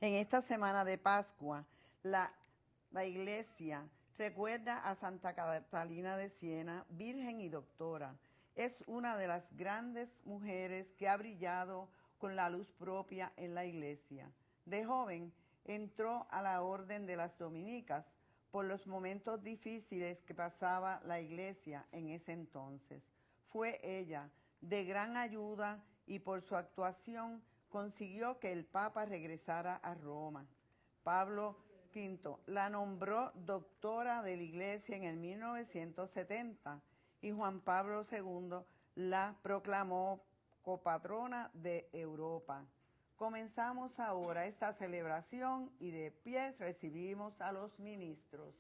En esta semana de Pascua, la Iglesia recuerda a Santa Catalina de Siena, virgen y doctora. Es una de las grandes mujeres que ha brillado con la luz propia en la Iglesia. De joven entró a la orden de las dominicas por los momentos difíciles que pasaba la Iglesia en ese entonces. Fue ella de gran ayuda y por su actuación consiguió que el Papa regresara a Roma. Pablo V la nombró doctora de la Iglesia en el 1970 y Juan Pablo II la proclamó copatrona de Europa. Comenzamos ahora esta celebración y de pie recibimos a los ministros.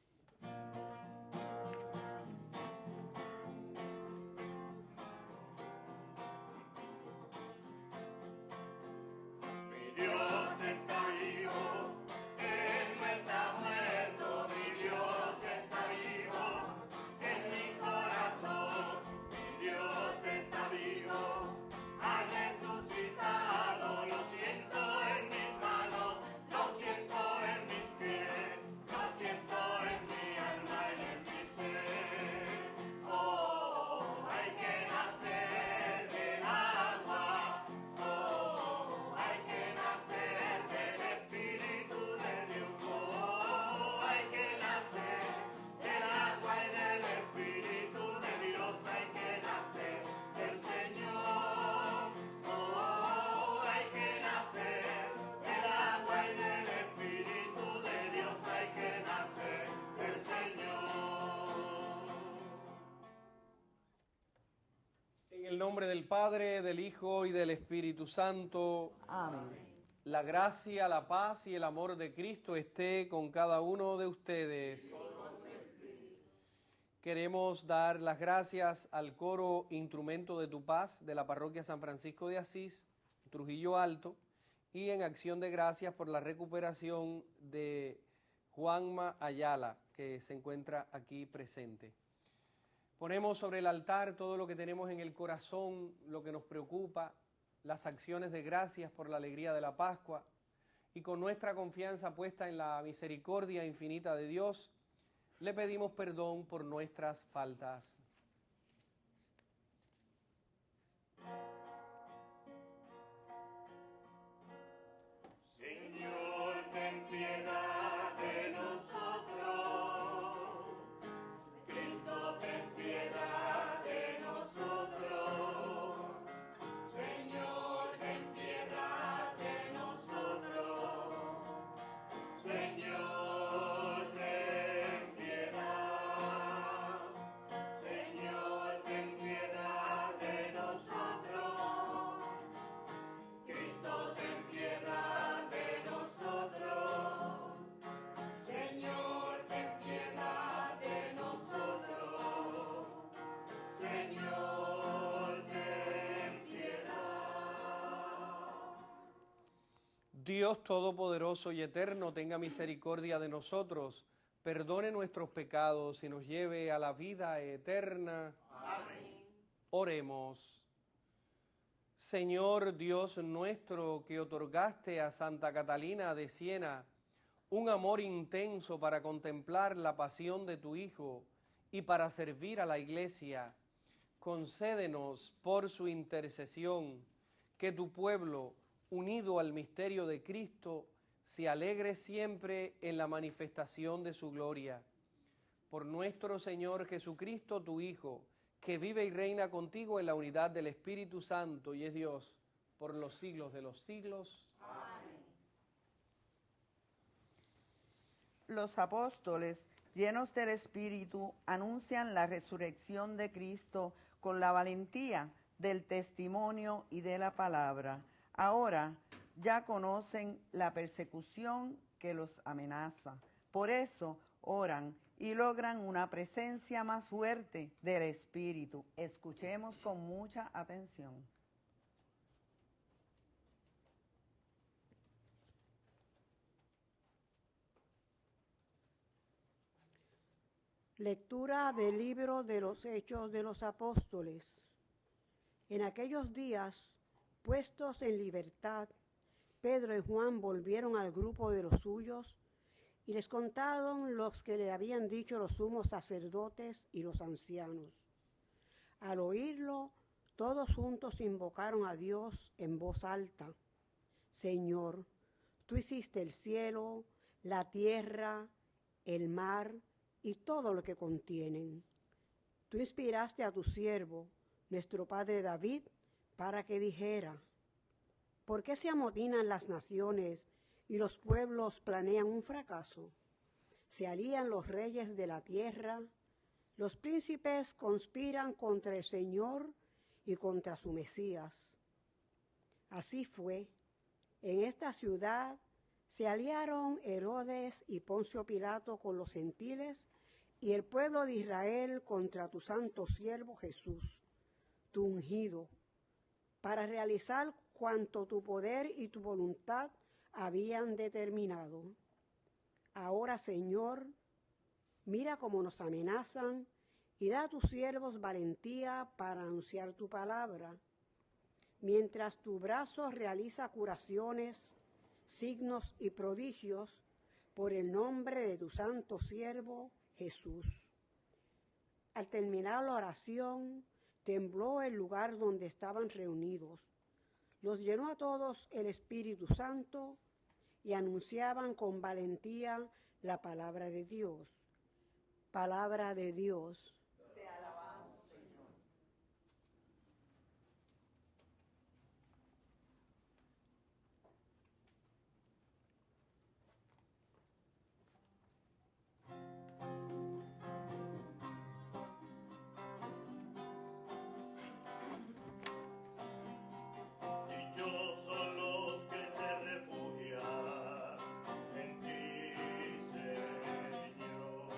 Mi Dios está vivo, Él no está muerto, mi Dios está vivo, en mi corazón, mi Dios está vivo, ha resucitado, lo siento en mis manos, lo siento en mis pies, lo siento en mi alma y en mi ser. Oh, hay que nacer del agua, oh, hay que nacer del Espíritu de Dios, oh, hay que nacer del agua y del Espíritu de Dios, hay que nacer del Señor, oh, hay que nacer del agua y del Espíritu de Dios, hay que nacer del Señor. En el nombre del Padre, del Hijo y del Espíritu Santo. Amén. La gracia, la paz y el amor de Cristo esté con cada uno de ustedes. Queremos dar las gracias al coro Instrumento de tu Paz de la Parroquia San Francisco de Asís, Trujillo Alto, y en acción de gracias por la recuperación de Juanma Ayala, que se encuentra aquí presente. Ponemos sobre el altar todo lo que tenemos en el corazón, lo que nos preocupa, las acciones de gracias por la alegría de la Pascua, y con nuestra confianza puesta en la misericordia infinita de Dios, le pedimos perdón por nuestras faltas. Señor, ten piedad de nosotros. Cristo, ten piedad de nosotros. Señor, ten piedad de nosotros. Señor, ten piedad. Señor, ten piedad de nosotros. Cristo, ten piedad de nosotros. Señor, ten piedad de nosotros. Señor, ten piedad. Dios Todopoderoso y Eterno, tenga misericordia de nosotros, perdone nuestros pecados y nos lleve a la vida eterna. Amén. Oremos. Señor Dios nuestro, que otorgaste a Santa Catalina de Siena un amor intenso para contemplar la pasión de tu Hijo y para servir a la Iglesia, concédenos por su intercesión que tu pueblo, unido al misterio de Cristo, se alegre siempre en la manifestación de su gloria. Por nuestro Señor Jesucristo, tu Hijo, que vive y reina contigo en la unidad del Espíritu Santo y es Dios por los siglos de los siglos. Amén. Los apóstoles, llenos del Espíritu, anuncian la resurrección de Cristo con la valentía del testimonio y de la palabra. Ahora ya conocen la persecución que los amenaza. Por eso oran y logran una presencia más fuerte del Espíritu. Escuchemos con mucha atención. Lectura del libro de los Hechos de los Apóstoles. En aquellos días, puestos en libertad, Pedro y Juan volvieron al grupo de los suyos y les contaron los que le habían dicho los sumos sacerdotes y los ancianos. Al oírlo, todos juntos invocaron a Dios en voz alta. Señor, tú hiciste el cielo, la tierra, el mar y todo lo que contienen. Tú inspiraste a tu siervo, nuestro padre David, para que dijera: ¿por qué se amotinan las naciones y los pueblos planean un fracaso? Se alían los reyes de la tierra, los príncipes conspiran contra el Señor y contra su Mesías. Así fue. En esta ciudad se aliaron Herodes y Poncio Pilato con los gentiles y el pueblo de Israel contra tu santo siervo Jesús, tu ungido, para realizar cuanto tu poder y tu voluntad habían determinado. Ahora, Señor, mira cómo nos amenazan y da a tus siervos valentía para anunciar tu palabra, mientras tu brazo realiza curaciones, signos y prodigios por el nombre de tu santo siervo Jesús. Al terminar la oración, tembló el lugar donde estaban reunidos. Los llenó a todos el Espíritu Santo y anunciaban con valentía la palabra de Dios. Palabra de Dios. Te alabamos, Señor. Dichosos los que se refugian en ti, Señor.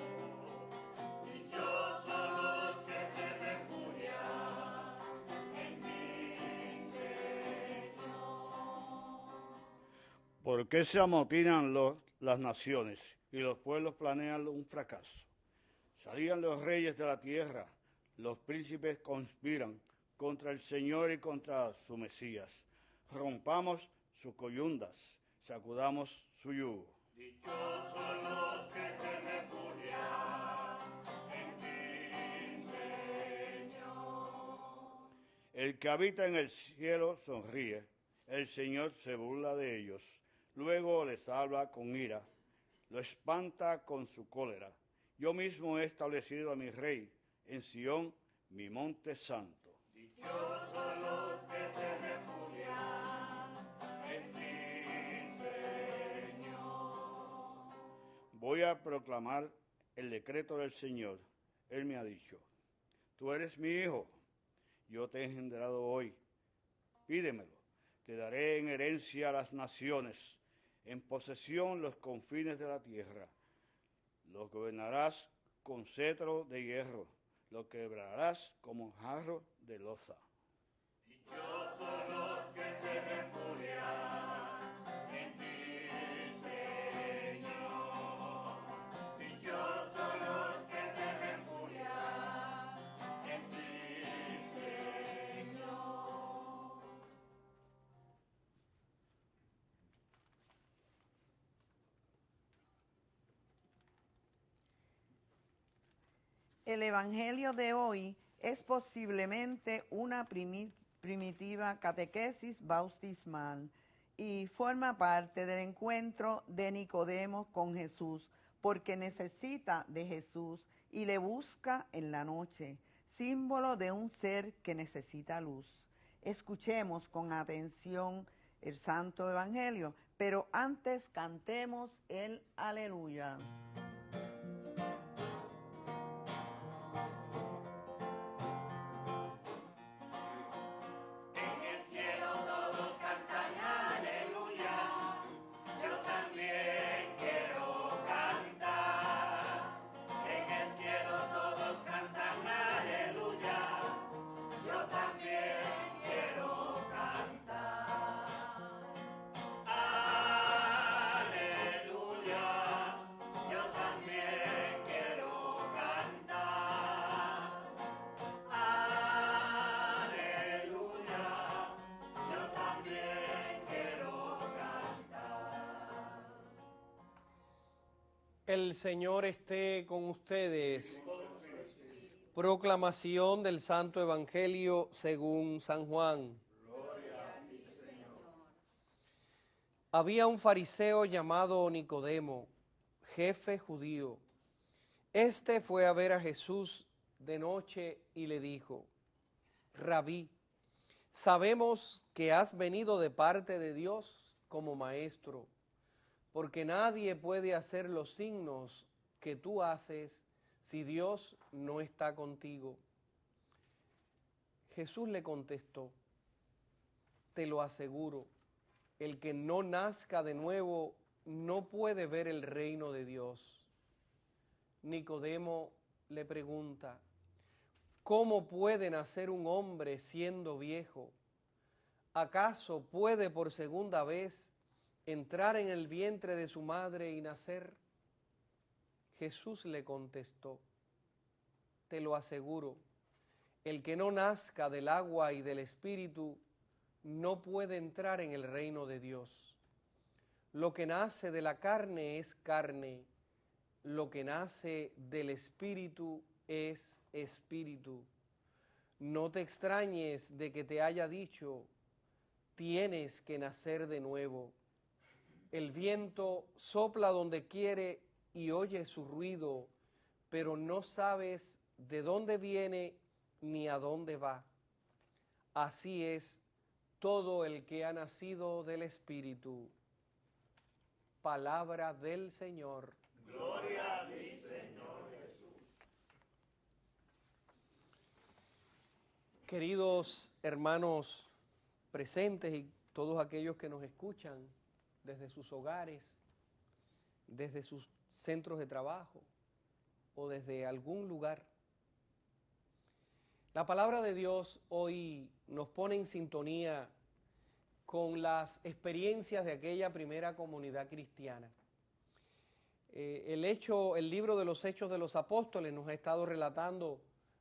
Dichosos los que se refugian en ti, Señor. ¿Por qué se amotinan las naciones y los pueblos planean un fracaso? Salían los reyes de la tierra, los príncipes conspiran contra el Señor y contra su Mesías. Rompamos sus coyundas, sacudamos su yugo. Dichosos los que se refugian en ti, Señor. El que habita en el cielo sonríe, el Señor se burla de ellos. Luego les habla con ira, lo espanta con su cólera. Yo mismo he establecido a mi rey en Sión, mi monte santo. Dichosos los que se refugian en ti, Señor. Voy a proclamar el decreto del Señor. Él me ha dicho: tú eres mi hijo, yo te he engendrado hoy. Pídemelo, te daré en herencia a las naciones, en posesión los confines de la tierra. Los gobernarás con cetro de hierro, lo quebrarás como jarro de loza. Dichosos los que se refugian en ti, Señor. Dichosos los que se refugian en ti, Señor. El Evangelio de hoy es posiblemente una primitiva catequesis bautismal y forma parte del encuentro de Nicodemo con Jesús, porque necesita de Jesús y le busca en la noche, símbolo de un ser que necesita luz. Escuchemos con atención el Santo Evangelio, pero antes cantemos el Aleluya. En el cielo todos cantan aleluya, yo también quiero cantar. En el cielo todos cantan aleluya, yo también quiero cantar. Aleluya, yo también El Señor esté con ustedes. Proclamación del Santo Evangelio según San Juan. Gloria a ti, Señor. Había un fariseo llamado Nicodemo, jefe judío. Este fue a ver a Jesús de noche y le dijo: Rabí, sabemos que has venido de parte de Dios como maestro, porque nadie puede hacer los signos que tú haces si Dios no está contigo. Jesús le contestó: te lo aseguro, el que no nazca de nuevo no puede ver el reino de Dios. Nicodemo le pregunta: ¿cómo puede nacer un hombre siendo viejo? ¿Acaso puede por segunda vez entrar en el vientre de su madre y nacer? Jesús le contestó: te lo aseguro, el que no nazca del agua y del Espíritu no puede entrar en el reino de Dios. Lo que nace de la carne es carne, lo que nace del Espíritu es espíritu. No te extrañes de que te haya dicho: tienes que nacer de nuevo. El viento sopla donde quiere y oyes su ruido, pero no sabes de dónde viene ni a dónde va. Así es todo el que ha nacido del Espíritu. Palabra del Señor. Gloria a ti, Señor Jesús. Queridos hermanos presentes y todos aquellos que nos escuchan desde sus hogares, desde sus centros de trabajo o desde algún lugar, la palabra de Dios hoy nos pone en sintonía con las experiencias de aquella primera comunidad cristiana. El libro de los Hechos de los Apóstoles nos ha estado relatando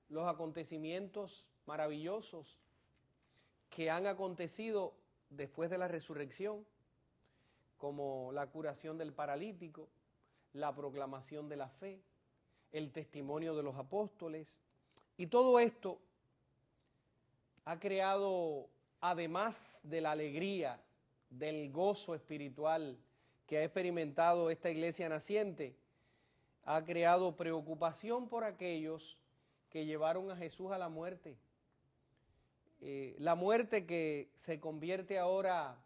los acontecimientos maravillosos que han acontecido después de la resurrección, como la curación del paralítico, la proclamación de la fe, el testimonio de los apóstoles, y todo esto ha creado, además de la alegría, del gozo espiritual que ha experimentado esta iglesia naciente, ha creado preocupación por aquellos que llevaron a Jesús a la muerte. La muerte que se convierte ahora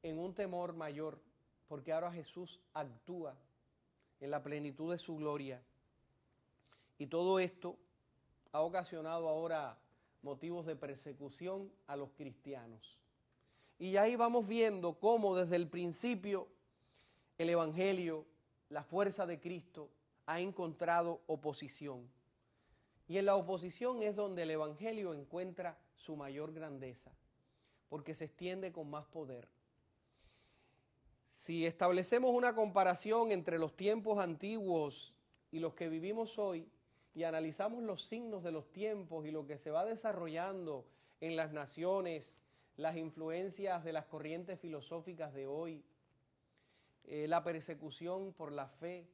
en un temor mayor, porque ahora Jesús actúa en la plenitud de su gloria. Y todo esto ha ocasionado ahora motivos de persecución a los cristianos. Y ahí vamos viendo cómo desde el principio el Evangelio, la fuerza de Cristo, ha encontrado oposición. Y en la oposición es donde el Evangelio encuentra su mayor grandeza, porque se extiende con más poder. Si establecemos una comparación entre los tiempos antiguos y los que vivimos hoy, y analizamos los signos de los tiempos y lo que se va desarrollando en las naciones, las influencias de las corrientes filosóficas de hoy, la persecución por la fe,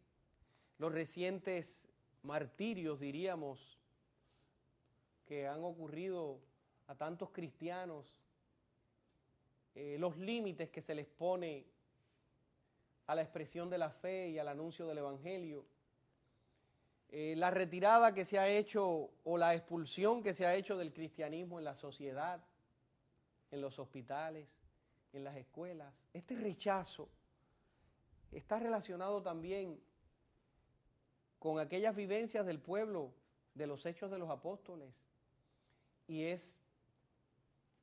los recientes martirios, diríamos, que han ocurrido a tantos cristianos, los límites que se les pone a la expresión de la fe y al anuncio del Evangelio, la retirada que se ha hecho o la expulsión que se ha hecho del cristianismo en la sociedad, en los hospitales, en las escuelas. Este rechazo está relacionado también con aquellas vivencias del pueblo de los Hechos de los Apóstoles y es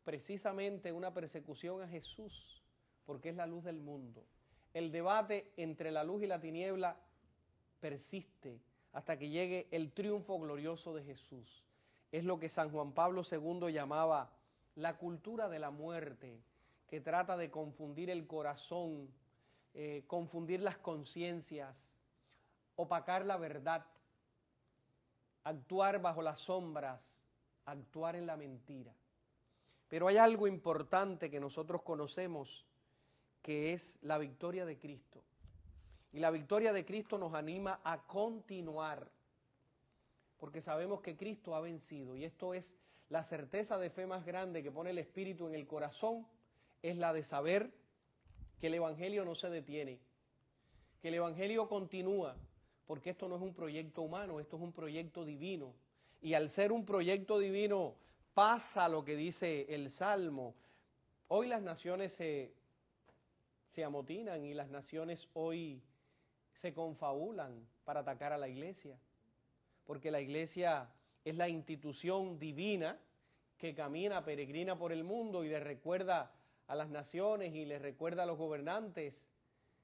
precisamente una persecución a Jesús porque es la luz del mundo. El debate entre la luz y la tiniebla persiste hasta que llegue el triunfo glorioso de Jesús. Es lo que San Juan Pablo II llamaba la cultura de la muerte, que trata de confundir el corazón, confundir las conciencias, opacar la verdad, actuar bajo las sombras, actuar en la mentira. Pero hay algo importante que nosotros conocemos, que es la victoria de Cristo. Y la victoria de Cristo nos anima a continuar, porque sabemos que Cristo ha vencido. Y esto es la certeza de fe más grande que pone el Espíritu en el corazón, es la de saber que el Evangelio no se detiene, que el Evangelio continúa, porque esto no es un proyecto humano, esto es un proyecto divino. Y al ser un proyecto divino pasa lo que dice el Salmo. Hoy las naciones se amotinan y las naciones hoy se confabulan para atacar a la iglesia, porque la iglesia es la institución divina que camina, peregrina por el mundo y le recuerda a las naciones y les recuerda a los gobernantes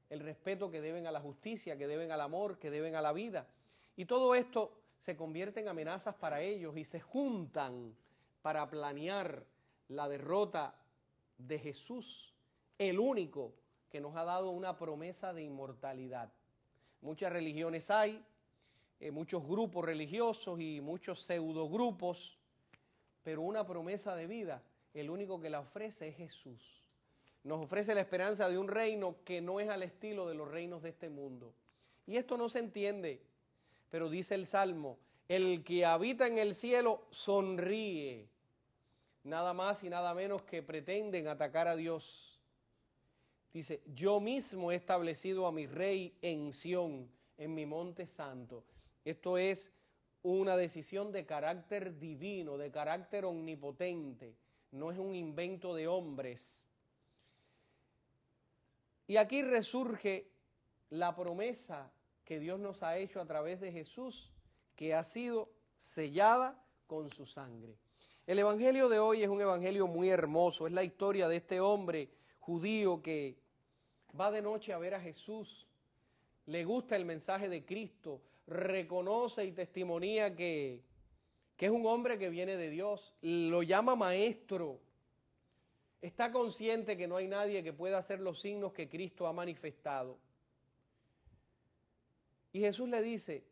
el respeto que deben a la justicia, que deben al amor, que deben a la vida. Y todo esto se convierte en amenazas para ellos y se juntan para planear la derrota de Jesús, el único que nos ha dado una promesa de inmortalidad. Muchas religiones hay, muchos grupos religiosos y muchos pseudogrupos, pero una promesa de vida, el único que la ofrece es Jesús. Nos ofrece la esperanza de un reino que no es al estilo de los reinos de este mundo. Y esto no se entiende, pero dice el Salmo, el que habita en el cielo sonríe. Nada más y nada menos que pretenden atacar a Dios. Dice, yo mismo he establecido a mi rey en Sión, en mi monte santo. Esto es una decisión de carácter divino, de carácter omnipotente. No es un invento de hombres. Y aquí resurge la promesa que Dios nos ha hecho a través de Jesús, que ha sido sellada con su sangre. El evangelio de hoy es un evangelio muy hermoso, es la historia de este hombre judío que va de noche a ver a Jesús, le gusta el mensaje de Cristo, reconoce y testimonía que es un hombre que viene de Dios, lo llama maestro, está consciente que no hay nadie que pueda hacer los signos que Cristo ha manifestado. Y Jesús le dice,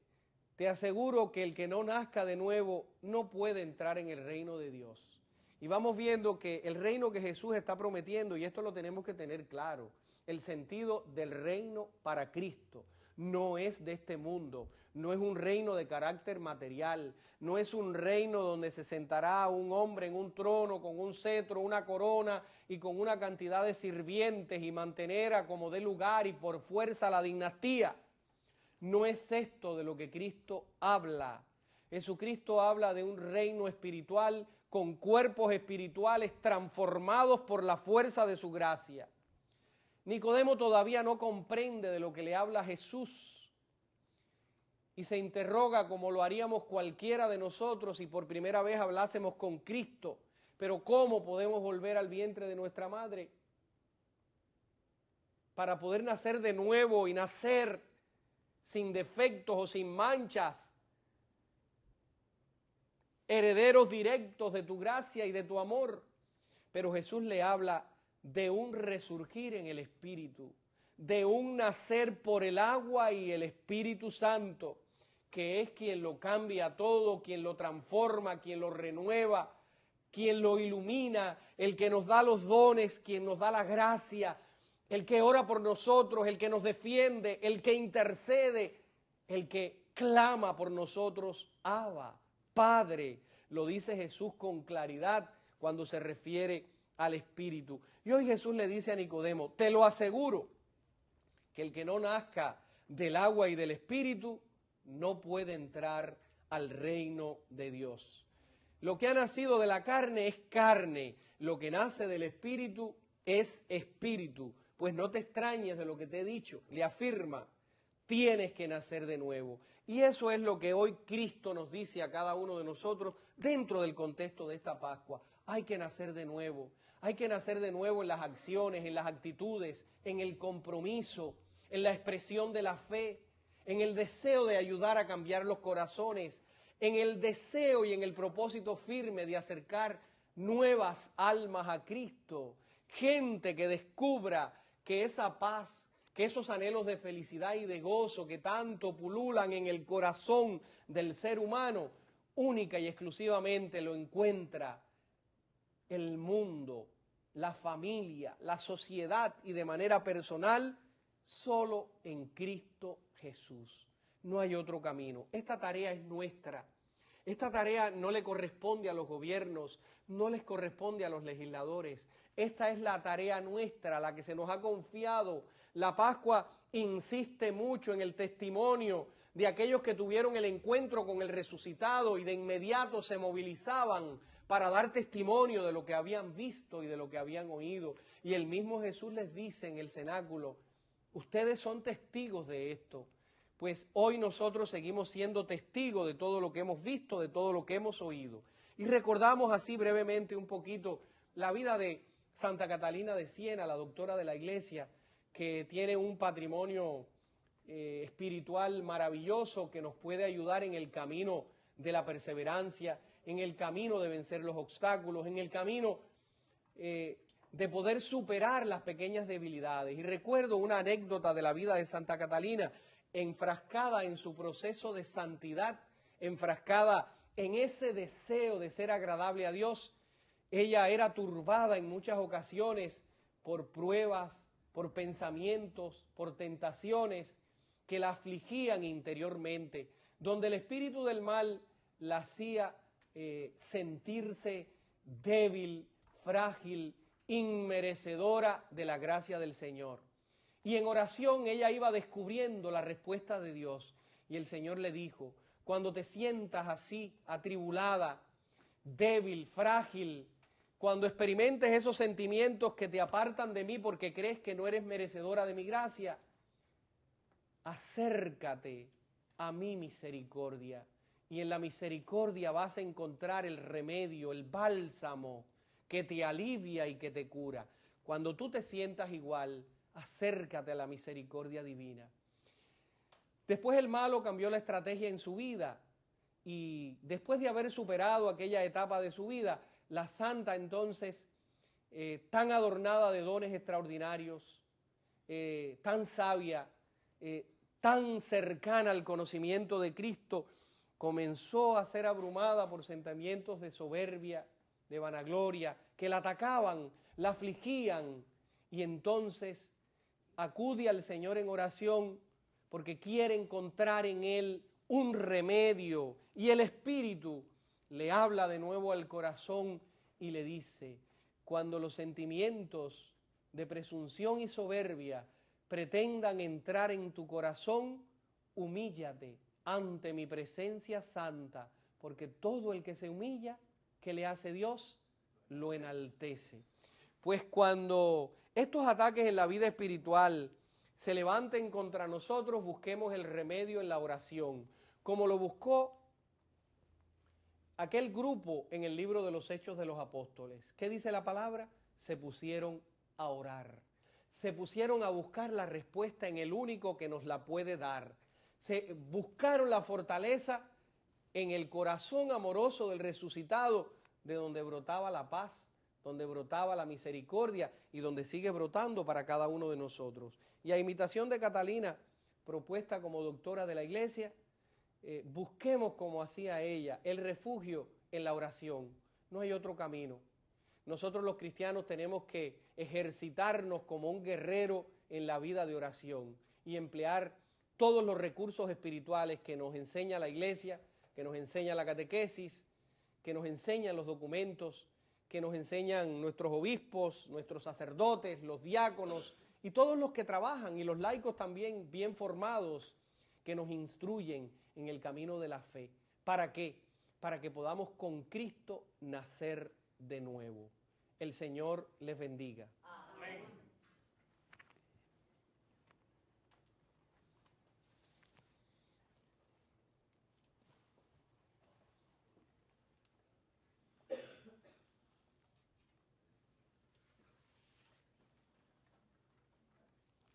te aseguro que el que no nazca de nuevo no puede entrar en el reino de Dios. Y vamos viendo que el reino que Jesús está prometiendo, y esto lo tenemos que tener claro, el sentido del reino para Cristo no es de este mundo, no es un reino de carácter material, no es un reino donde se sentará un hombre en un trono con un cetro, una corona y con una cantidad de sirvientes y mantenera como de lugar y por fuerza la dinastía. No es esto de lo que Cristo habla. Jesucristo habla de un reino espiritual con cuerpos espirituales transformados por la fuerza de su gracia. Nicodemo todavía no comprende de lo que le habla Jesús y se interroga como lo haríamos cualquiera de nosotros si por primera vez hablásemos con Cristo. Pero ¿cómo podemos volver al vientre de nuestra madre? Para poder nacer de nuevo y nacer sin defectos o sin manchas, herederos directos de tu gracia y de tu amor. Pero Jesús le habla de un resurgir en el Espíritu, de un nacer por el agua y el Espíritu Santo, que es quien lo cambia todo, quien lo transforma, quien lo renueva, quien lo ilumina, el que nos da los dones, quien nos da la gracia, el que ora por nosotros, el que nos defiende, el que intercede, el que clama por nosotros, Abba, Padre. Lo dice Jesús con claridad cuando se refiere al Espíritu. Y hoy Jesús le dice a Nicodemo, te lo aseguro, que el que no nazca del agua y del Espíritu no puede entrar al reino de Dios. Lo que ha nacido de la carne es carne, lo que nace del Espíritu es espíritu. Pues no te extrañes de lo que te he dicho, le afirma, tienes que nacer de nuevo. Y eso es lo que hoy Cristo nos dice a cada uno de nosotros dentro del contexto de esta Pascua. Hay que nacer de nuevo, hay que nacer de nuevo en las acciones, en las actitudes, en el compromiso, en la expresión de la fe, en el deseo de ayudar a cambiar los corazones, en el deseo y en el propósito firme de acercar nuevas almas a Cristo, gente que descubra que esa paz, que esos anhelos de felicidad y de gozo que tanto pululan en el corazón del ser humano, única y exclusivamente lo encuentra el mundo, la familia, la sociedad y de manera personal solo en Cristo Jesús. No hay otro camino. Esta tarea es nuestra. Esta tarea no le corresponde a los gobiernos, no les corresponde a los legisladores. Esta es la tarea nuestra, la que se nos ha confiado. La Pascua insiste mucho en el testimonio de aquellos que tuvieron el encuentro con el resucitado y de inmediato se movilizaban para dar testimonio de lo que habían visto y de lo que habían oído. Y el mismo Jesús les dice en el cenáculo, ustedes son testigos de esto. Pues hoy nosotros seguimos siendo testigos de todo lo que hemos visto, de todo lo que hemos oído. Y recordamos así brevemente un poquito la vida de Santa Catalina de Siena, la doctora de la Iglesia, que tiene un patrimonio espiritual maravilloso que nos puede ayudar en el camino de la perseverancia, en el camino de vencer los obstáculos, en el camino de poder superar las pequeñas debilidades. Y recuerdo una anécdota de la vida de Santa Catalina, enfrascada en su proceso de santidad, enfrascada en ese deseo de ser agradable a Dios. Ella era turbada en muchas ocasiones por pruebas, por pensamientos, por tentaciones que la afligían interiormente, donde el espíritu del mal la hacía sentirse débil, frágil, inmerecedora de la gracia del Señor. Y en oración ella iba descubriendo la respuesta de Dios. Y el Señor le dijo, cuando te sientas así, atribulada, débil, frágil, cuando experimentes esos sentimientos que te apartan de mí porque crees que no eres merecedora de mi gracia, acércate a mi misericordia. Y en la misericordia vas a encontrar el remedio, el bálsamo que te alivia y que te cura. Cuando tú te sientas igual, acércate a la misericordia divina. Después el malo cambió la estrategia en su vida y después de haber superado aquella etapa de su vida, la santa entonces, tan adornada de dones extraordinarios, tan sabia, tan cercana al conocimiento de Cristo, comenzó a ser abrumada por sentimientos de soberbia, de vanagloria, que la atacaban, la afligían, y entonces acude al Señor en oración porque quiere encontrar en Él un remedio. Y el Espíritu le habla de nuevo al corazón y le dice, cuando los sentimientos de presunción y soberbia pretendan entrar en tu corazón, humíllate ante mi presencia santa, porque todo el que se humilla, ¿qué le hace Dios? Lo enaltece. Pues cuando estos ataques en la vida espiritual se levanten contra nosotros, busquemos el remedio en la oración, como lo buscó aquel grupo en el libro de los Hechos de los Apóstoles. ¿Qué dice la palabra? Se pusieron a orar, se pusieron a buscar la respuesta en el único que nos la puede dar. Se buscaron la fortaleza en el corazón amoroso del resucitado, de donde brotaba la paz, donde brotaba la misericordia y donde sigue brotando para cada uno de nosotros. Y a imitación de Catalina, propuesta como doctora de la Iglesia, busquemos como hacía ella, el refugio en la oración. No hay otro camino. Nosotros los cristianos tenemos que ejercitarnos como un guerrero en la vida de oración y emplear todos los recursos espirituales que nos enseña la Iglesia, que nos enseña la catequesis, que nos enseñan los documentos, que nos enseñan nuestros obispos, nuestros sacerdotes, los diáconos y todos los que trabajan, y los laicos también bien formados, que nos instruyen en el camino de la fe. ¿Para qué? Para que podamos con Cristo nacer de nuevo. El Señor les bendiga. Amén.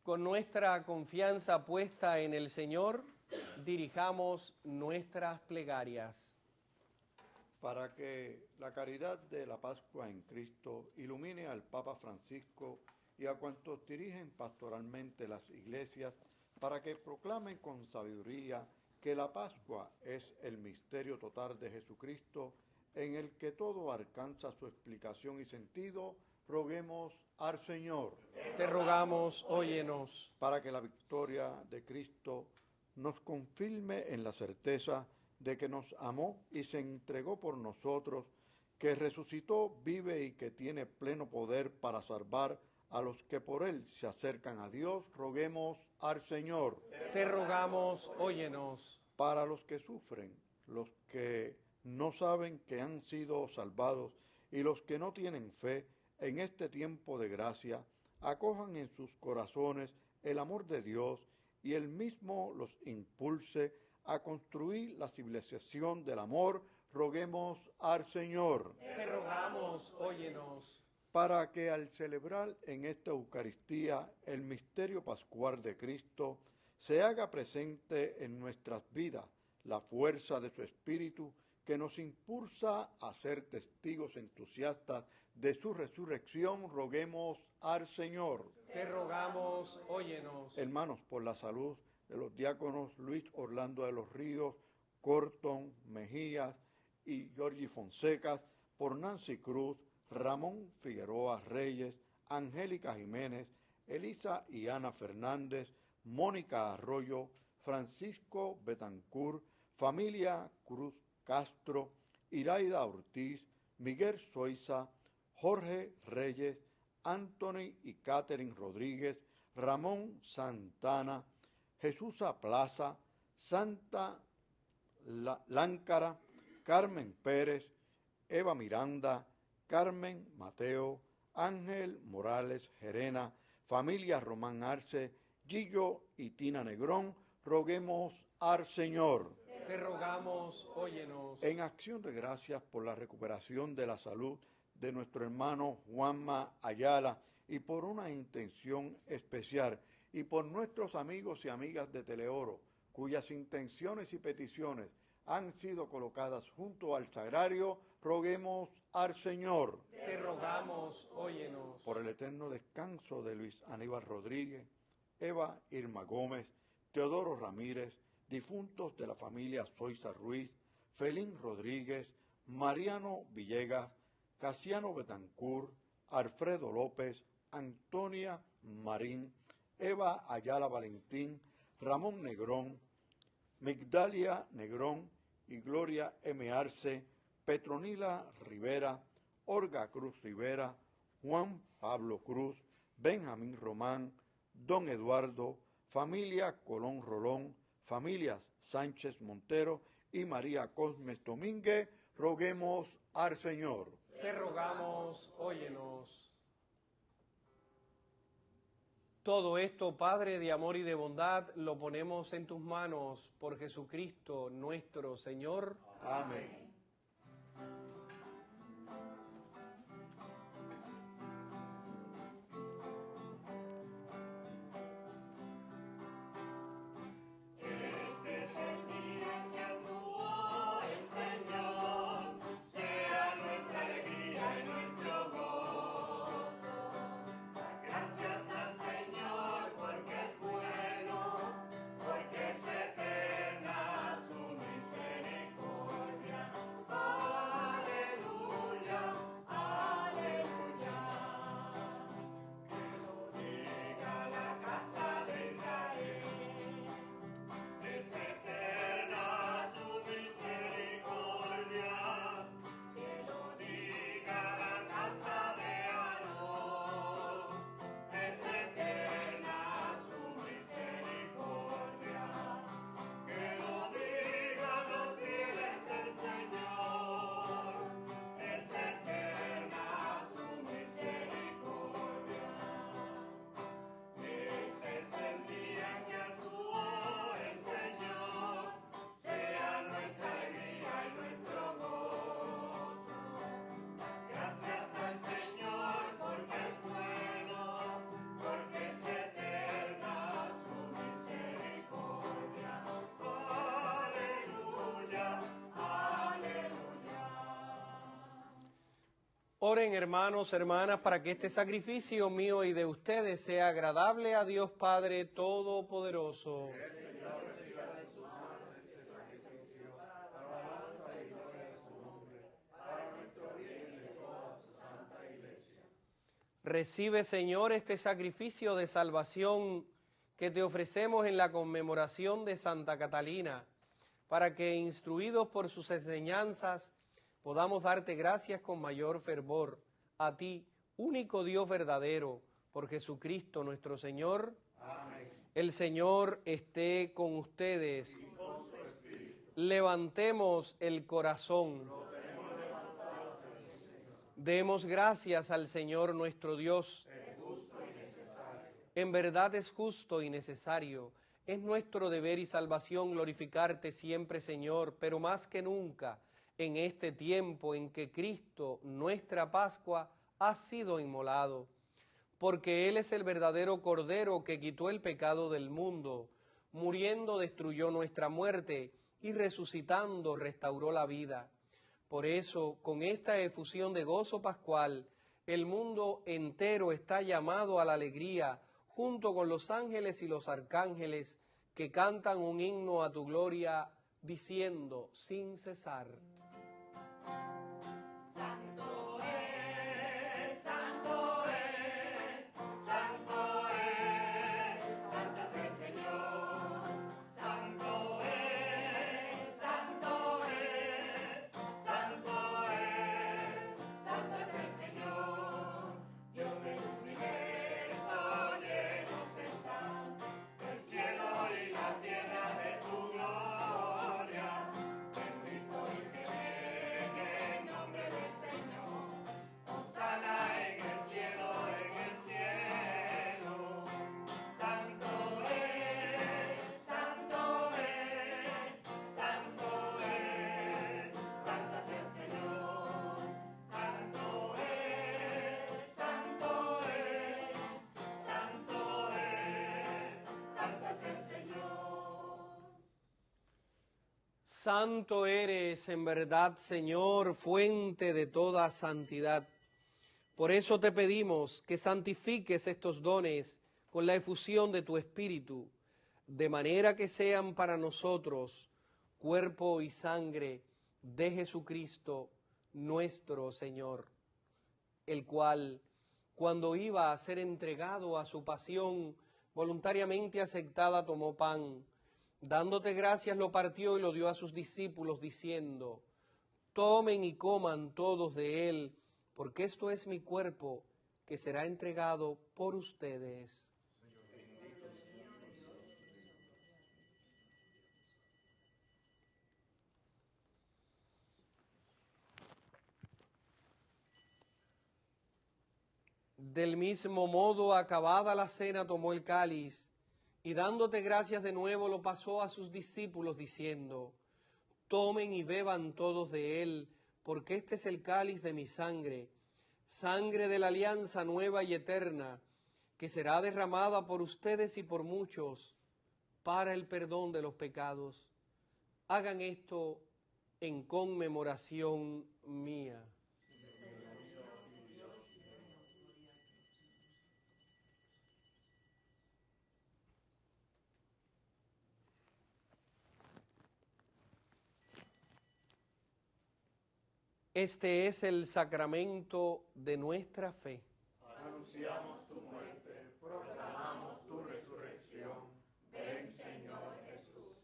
Con nuestra confianza puesta en el Señor, dirijamos nuestras plegarias. Para que la caridad de la Pascua en Cristo ilumine al Papa Francisco y a cuantos dirigen pastoralmente las iglesias, para que proclamen con sabiduría que la Pascua es el misterio total de Jesucristo, en el que todo alcanza su explicación y sentido, roguemos al Señor. Te rogamos, óyenos. Para que la victoria de Cristo nos confirme en la certeza de que nos amó y se entregó por nosotros, que resucitó, vive y que tiene pleno poder para salvar a los que por él se acercan a Dios, roguemos al Señor. Te rogamos, óyenos. Para los que sufren, los que no saben que han sido salvados y los que no tienen fe, en este tiempo de gracia, acojan en sus corazones el amor de Dios y Él mismo los impulse a construir la civilización del amor, roguemos al Señor. Te rogamos, óyenos. Para que al celebrar en esta Eucaristía el misterio pascual de Cristo, se haga presente en nuestras vidas la fuerza de su Espíritu que nos impulsa a ser testigos entusiastas de su resurrección, roguemos al Señor. Te rogamos, óyenos. Hermanos, por la salud de los diáconos Luis Orlando de los Ríos, Corton, Mejías y Georgie Fonseca, por Nancy Cruz, Ramón Figueroa Reyes, Angélica Jiménez, Elisa y Ana Fernández, Mónica Arroyo, Francisco Betancourt, familia Cruz Castro, Iraida Ortiz, Miguel Soiza, Jorge Reyes, Anthony y Catherine Rodríguez, Ramón Santana, Jesús Plaza, Santa Láncara, Carmen Pérez, Eva Miranda, Carmen Mateo, Ángel Morales Gerena, familia Román Arce, Gillo y Tina Negrón, roguemos al Señor. Te rogamos, óyenos. En acción de gracias por la recuperación de la salud de nuestro hermano Juanma Ayala y por una intención especial y por nuestros amigos y amigas de Teleoro, cuyas intenciones y peticiones han sido colocadas junto al sagrario, roguemos al Señor. Te rogamos, óyenos. Por el eterno descanso de Luis Aníbal Rodríguez, Eva Irma Gómez, Teodoro Ramírez, difuntos de la familia Soiza Ruiz, Felín Rodríguez, Mariano Villegas, Casiano Betancourt, Alfredo López, Antonia Marín, Eva Ayala Valentín, Ramón Negrón, Migdalia Negrón y Gloria M. Arce, Petronila Rivera, Olga Cruz Rivera, Juan Pablo Cruz, Benjamín Román, Don Eduardo, familia Colón Rolón, familias Sánchez Montero y María Cosmes Domínguez, roguemos al Señor. Te rogamos, óyenos. Todo esto, Padre de amor y de bondad, lo ponemos en tus manos por Jesucristo nuestro Señor. Amén. Este es el día en que actuó el Señor, sea nuestra alegría y nuestro gozo. Gracias al Señor porque es bueno, porque es eterna su misericordia. Aleluya, aleluya. Que lo diga la casa de Israel. Es eterna su misericordia, que lo diga la casa de Aarón. Es eterna su misericordia, que lo digan los fieles del Señor. Es eterna su misericordia. Este es el día en que actuó el Señor, sea nuestra alegría y nuestro gozo. Gracias al Señor porque es bueno, porque es eterna su misericordia. Aleluya, aleluya. Oren, hermanos, hermanas, para que este sacrificio mío y de ustedes sea agradable a Dios Padre Todopoderoso. Recibe, Señor, este sacrificio de salvación que te ofrecemos en la conmemoración de Santa Catalina, para que, instruidos por sus enseñanzas, podamos darte gracias con mayor fervor. A ti, único Dios verdadero, por Jesucristo nuestro Señor. Amén. El Señor esté con ustedes. Y con su espíritu. Levantemos el corazón. Lo tenemos levantado hacia ti, Señor. Demos gracias al Señor nuestro Dios. Es justo y necesario. En verdad es justo y necesario. Es nuestro deber y salvación glorificarte siempre, Señor, pero más que nunca en este tiempo en que Cristo, nuestra Pascua, ha sido inmolado. Porque Él es el verdadero Cordero que quitó el pecado del mundo. Muriendo destruyó nuestra muerte y resucitando restauró la vida. Por eso, con esta efusión de gozo pascual, el mundo entero está llamado a la alegría, junto con los ángeles y los arcángeles, que cantan un himno a tu gloria, diciendo sin cesar. Santo es, santo es, santo es, santo es el Señor. Santo es, santo es, santo es, santo es el Señor. Dios del universo llenos están el cielo y la tierra de tu gloria. Bendito el que viene en nombre del Señor. Hosana en el cielo, en el cielo. Santo es, santo es, santo es, santo es el Señor. Santo es, santo es, santo es, santo es el Señor. Santo eres en verdad, Señor, fuente de toda santidad. Por eso te pedimos que santifiques estos dones con la efusión de tu Espíritu, de manera que sean para nosotros cuerpo y sangre de Jesucristo, nuestro Señor, el cual, cuando iba a ser entregado a su pasión voluntariamente aceptada, tomó pan, dándote gracias lo partió y lo dio a sus discípulos, diciendo: tomen y coman todos de él, porque esto es mi cuerpo, que será entregado por ustedes. Del mismo modo, acabada la cena, tomó el cáliz, y dándote gracias de nuevo, lo pasó a sus discípulos, diciendo: tomen y beban todos de él, porque este es el cáliz de mi sangre, sangre de la alianza nueva y eterna, que será derramada por ustedes y por muchos para el perdón de los pecados. Hagan esto en conmemoración mía. Este es el sacramento de nuestra fe. Anunciamos tu muerte, proclamamos tu resurrección. Ven, Señor Jesús.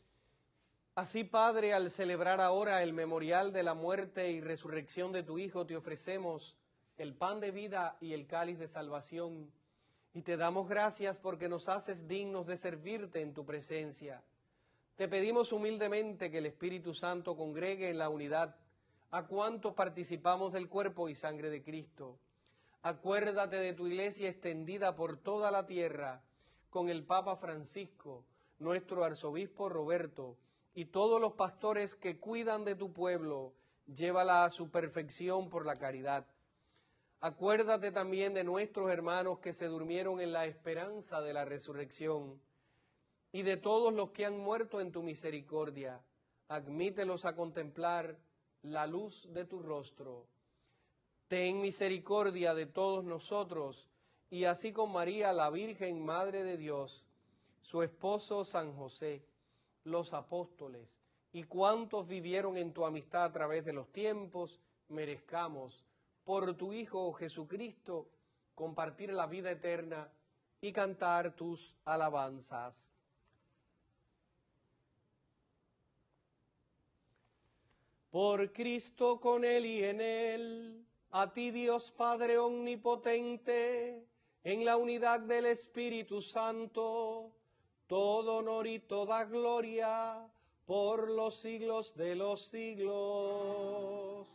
Así, Padre, al celebrar ahora el memorial de la muerte y resurrección de tu Hijo, te ofrecemos el pan de vida y el cáliz de salvación, y te damos gracias porque nos haces dignos de servirte en tu presencia. Te pedimos humildemente que el Espíritu Santo congregue en la unidad a cuantos participamos del cuerpo y sangre de Cristo. Acuérdate de tu iglesia extendida por toda la tierra, con el Papa Francisco, nuestro arzobispo Roberto, y todos los pastores que cuidan de tu pueblo. Llévala a su perfección por la caridad. Acuérdate también de nuestros hermanos que se durmieron en la esperanza de la resurrección, y de todos los que han muerto en tu misericordia. Admítelos a contemplar la luz de tu rostro. Ten misericordia de todos nosotros, y así con María, la Virgen Madre de Dios, su esposo San José, los apóstoles y cuantos vivieron en tu amistad a través de los tiempos, merezcamos, por tu Hijo Jesucristo, compartir la vida eterna y cantar tus alabanzas. Por Cristo, con Él y en Él, a ti Dios Padre omnipotente, en la unidad del Espíritu Santo, todo honor y toda gloria, por los siglos de los siglos.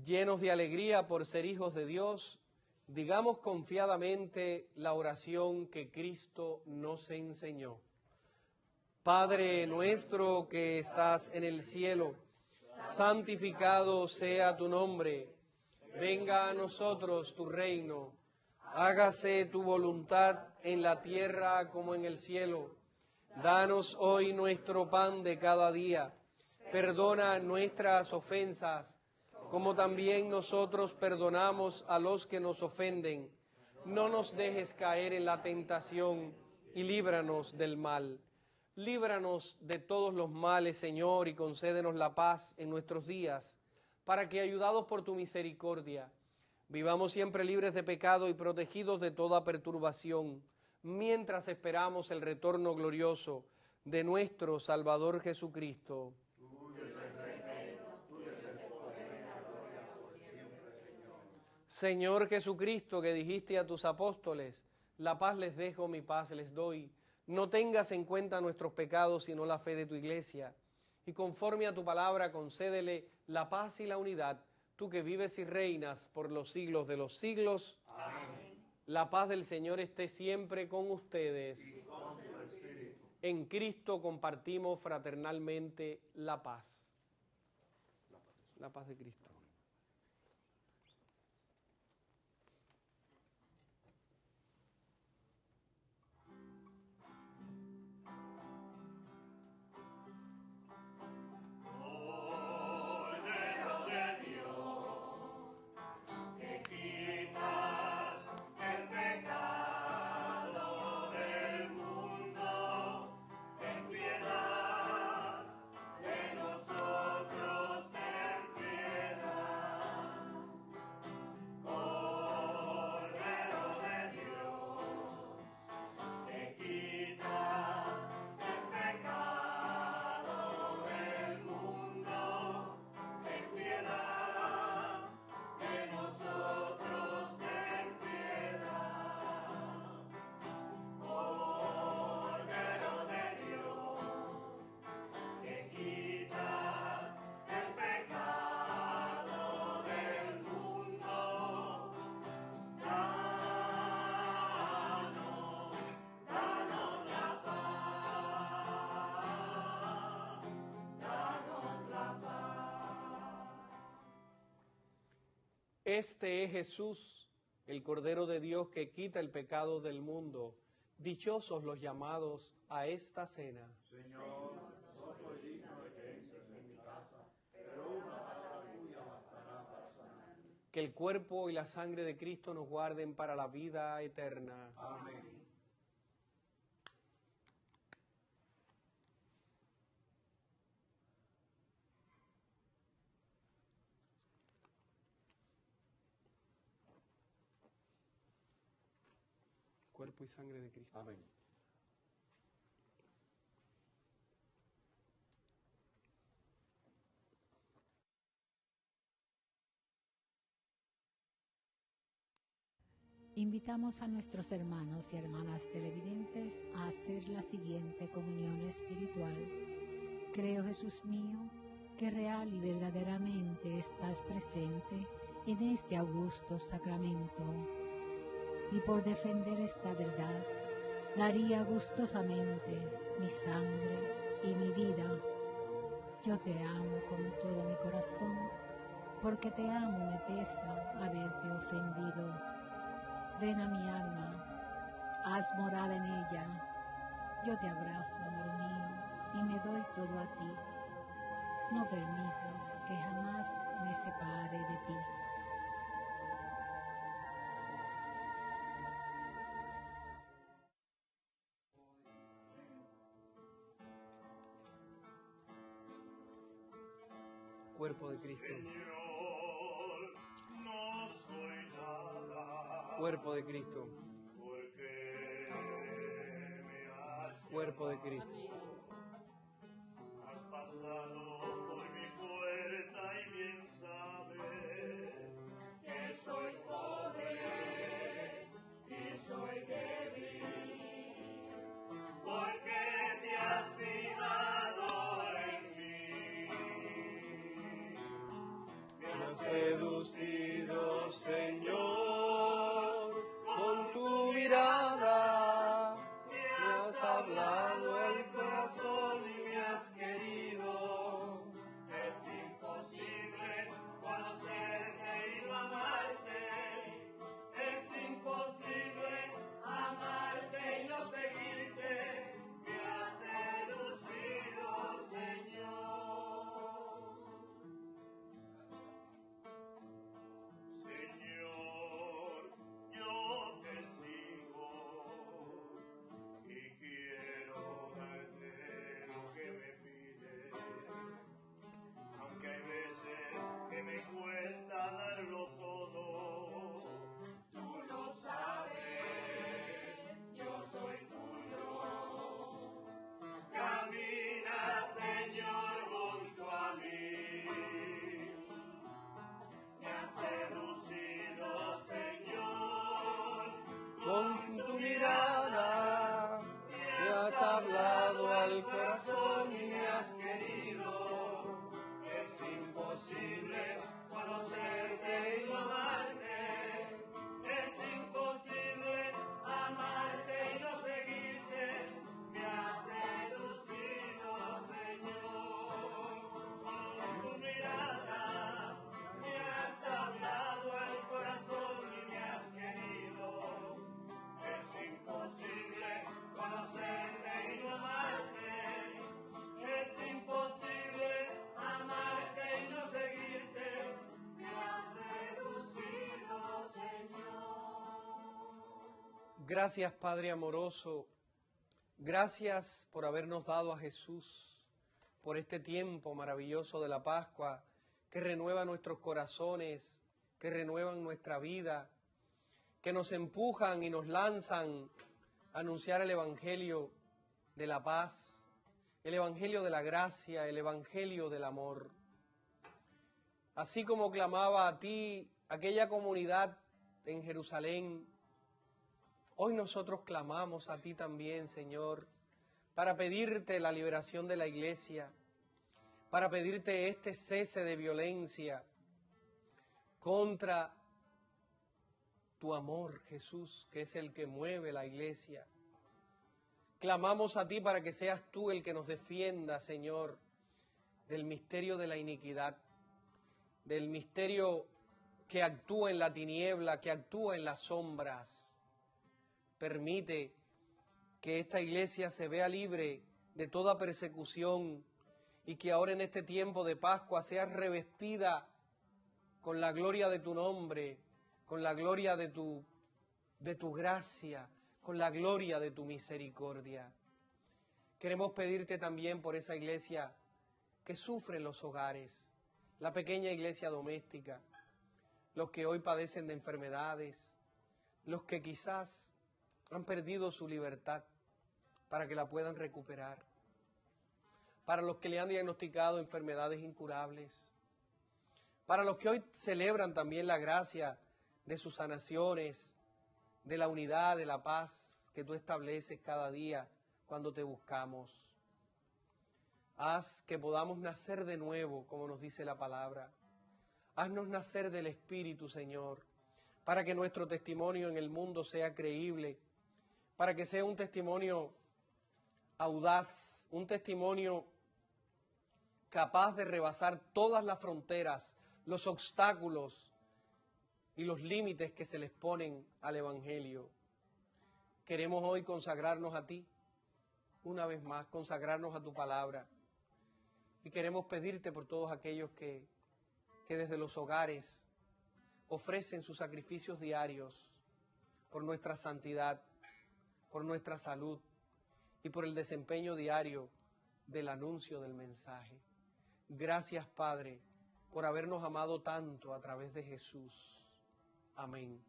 Llenos de alegría por ser hijos de Dios, digamos confiadamente la oración que Cristo nos enseñó. Padre nuestro que estás en el cielo, santificado sea tu nombre. Venga a nosotros tu reino. Hágase tu voluntad en la tierra como en el cielo. Danos hoy nuestro pan de cada día. Perdona nuestras ofensas, como también nosotros perdonamos a los que nos ofenden. No nos dejes caer en la tentación y líbranos del mal. Líbranos de todos los males, Señor, y concédenos la paz en nuestros días, para que, ayudados por tu misericordia, vivamos siempre libres de pecado y protegidos de toda perturbación, mientras esperamos el retorno glorioso de nuestro Salvador Jesucristo. Señor Jesucristo, que dijiste a tus apóstoles, la paz les dejo, mi paz les doy. No tengas en cuenta nuestros pecados, sino la fe de tu iglesia. Y conforme a tu palabra, concédele la paz y la unidad, tú que vives y reinas por los siglos de los siglos. Amén. La paz del Señor esté siempre con ustedes. Y con su espíritu. En Cristo compartimos fraternalmente la paz. La paz de Cristo. Este es Jesús, el Cordero de Dios que quita el pecado del mundo. Dichosos los llamados a esta cena. Señor, no soy digno de que entres en mi casa, pero una palabra tuya bastará para sanarme. Que el cuerpo y la sangre de Cristo nos guarden para la vida eterna. Amén. Cuerpo y sangre de Cristo. Amén. Invitamos a nuestros hermanos y hermanas televidentes a hacer la siguiente comunión espiritual. Creo, Jesús mío, que real y verdaderamente estás presente en este augusto sacramento. Y por defender esta verdad, daría gustosamente mi sangre y mi vida. Yo te amo con todo mi corazón, porque te amo me pesa haberte ofendido. Ven a mi alma, haz morada en ella. Yo te abrazo, amor mío, y me doy todo a ti. No permitas que jamás me separe de ti. Cuerpo de Cristo. Señor, no soy nada. Cuerpo de Cristo. Porque me has Cuerpo de Cristo. Has pasado por mi puerta y bien sabes que soy pobre y soy débil, porque te has fijado en mí. Me has Seducido, Señor, con tu mirada, me has hablado el corazón y me has querido. Es imposible conocerte y no amarte. Es imposible amarte y no seguirte. Me has seducido, Señor. Señor, yo te sigo y quiero darte lo que me pides. Aunque hay veces que me cuesta darlo todo, tú lo sabes, yo soy tuyo. Camina, Señor, junto a mí. Me has seducido, Señor, Con tu mirada, me has hablado al corazón y me has querido. es imposible conocerte y no amarte. Es imposible amarte y no seguirte. Me has seducido, Señor, con tu mirada. Me has hablado al corazón y me has querido. Es imposible conocerte y no amarte. Es imposible amarte y no seguirte. Me has seducido, Señor. Gracias, Padre amoroso. Gracias por habernos dado a Jesús, por este tiempo maravilloso de la Pascua, que renueva nuestros corazones, que renuevan nuestra vida, que nos empujan y nos lanzan a anunciar el Evangelio de la paz, el Evangelio de la gracia, el Evangelio del amor. Así como clamaba a ti aquella comunidad en Jerusalén, hoy nosotros clamamos a ti también, Señor, para pedirte la liberación de la iglesia, para pedirte este cese de violencia contra tu amor, Jesús, que es el que mueve la iglesia. Clamamos a ti para que seas tú el que nos defienda, Señor, del misterio de la iniquidad, del misterio que actúa en la tiniebla, que actúa en las sombras. Permite que esta iglesia se vea libre de toda persecución y que ahora en este tiempo de Pascua sea revestida con la gloria de tu nombre, con la gloria de tu gracia, con la gloria de tu misericordia. Queremos pedirte también por esa iglesia que sufre en los hogares, la pequeña iglesia doméstica, los que hoy padecen de enfermedades, los que quizás han perdido su libertad para que la puedan recuperar, para los que le han diagnosticado enfermedades incurables, para los que hoy celebran también la gracia de sus sanaciones, de la unidad, de la paz que tú estableces cada día cuando te buscamos. Haz que podamos nacer de nuevo, como nos dice la palabra. Haznos nacer del Espíritu, Señor, para que nuestro testimonio en el mundo sea creíble, para que sea un testimonio audaz, un testimonio capaz de rebasar todas las fronteras, los obstáculos y los límites que se les ponen al Evangelio. Queremos hoy consagrarnos a ti, una vez más, consagrarnos a tu palabra. Y queremos pedirte por todos aquellos que desde los hogares ofrecen sus sacrificios diarios por nuestra santidad, por nuestra salud y por el desempeño diario del anuncio del mensaje. Gracias, Padre, por habernos amado tanto a través de Jesús. Amén.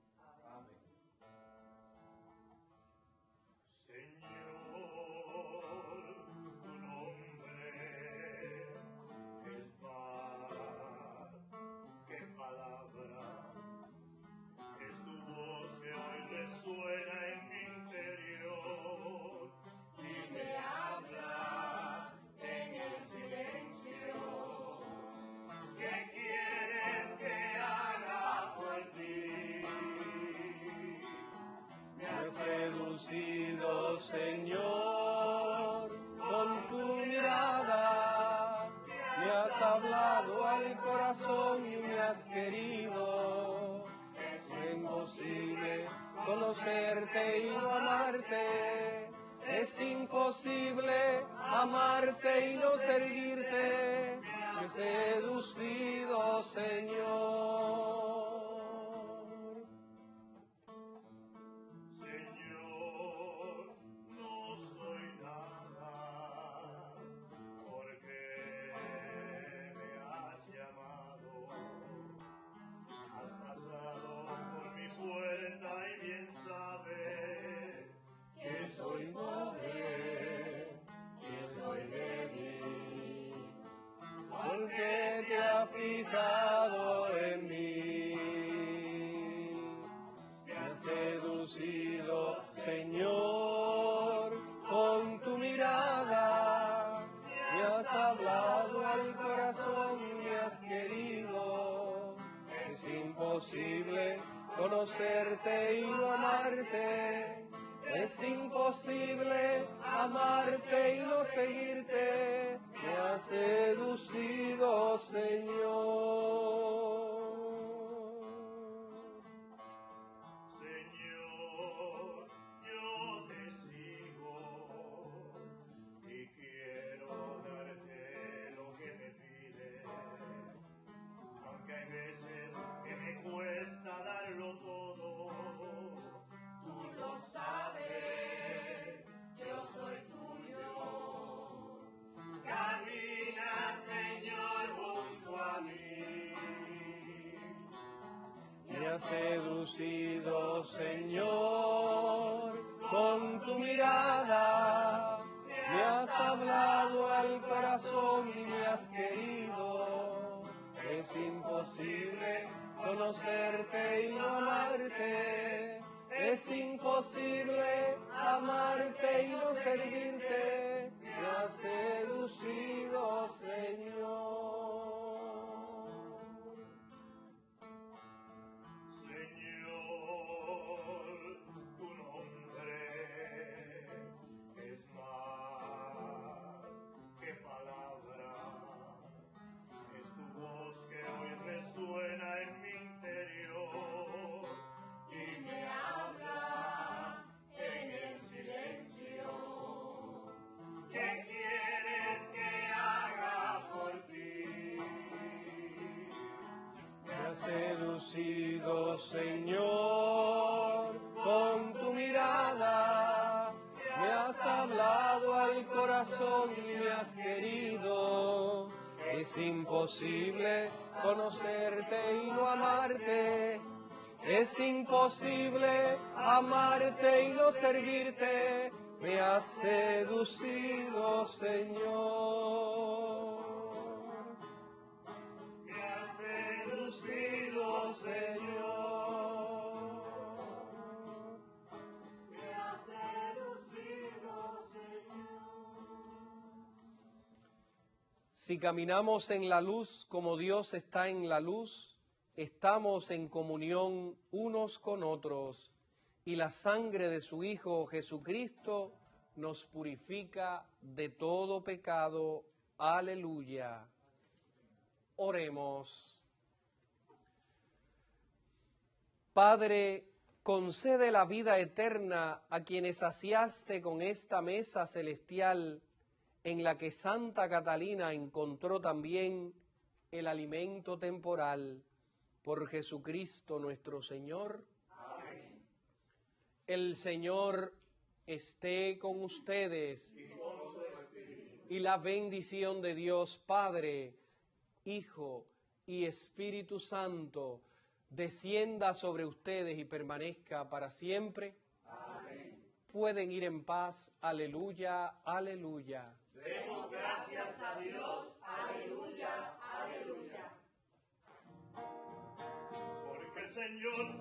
Señor, tu nombre es más que palabra, es tu voz que hoy resuena en mi interior y me habla en el silencio. ¿Qué quieres que haga por ti? Me has seducido, Señor, con tu mirada. Me has hablado al corazón y me has querido. Es imposible conocerte y no amarte. Es imposible amarte y no servirte. Me has seducido, Señor. Señor, no soy nada, porque me has llamado. Has pasado por mi puerta y bien sabes que soy pobre, que soy débil, Porque te has fijado en mí. Me has seducido, Señor, con tu mirada. Me has hablado al corazón y me has querido. Es imposible conocerte y no amarte. Es imposible amarte y no seguirte. Me has seducido, Señor. Señor, yo te sigo y quiero darte lo que me pides, aunque hay veces que me cuesta darlo todo. Tú lo sabes, yo soy tuyo. Camina, Señor, junto a mí. Me has seducido, Señor, con tu mirada. Me has hablado al corazón y me has querido. Es imposible conocerte y no amarte. Es imposible amarte y no servirte. Me has seducido, Señor. Señor, tu nombre es más que palabra, es tu voz que hoy resuena en mi interior y me habla en el silencio. ¿Qué quieres que haga por ti? Me has seducido, Señor, con tu mirada. Me has hablado al corazón y me has querido. Es imposible conocerte y no amarte. Es imposible amarte y no servirte. Me has seducido, Señor. Me has Seducido, Señor. Me has seducido, Señor. Si caminamos en la luz como Dios está en la luz, estamos en comunión unos con otros y la sangre de su Hijo Jesucristo nos purifica de todo pecado. Aleluya. Oremos. Padre, concede la vida eterna a quienes saciaste con esta mesa celestial en la que Santa Catalina encontró también el alimento temporal. Por Jesucristo nuestro Señor. Amén. El Señor esté con ustedes. Y la bendición de Dios Padre, Hijo y Espíritu Santo descienda sobre ustedes y permanezca para siempre. Amén. Pueden ir en paz. Aleluya, aleluya. Demos gracias a Dios. Aleluya, aleluya. Porque el Señor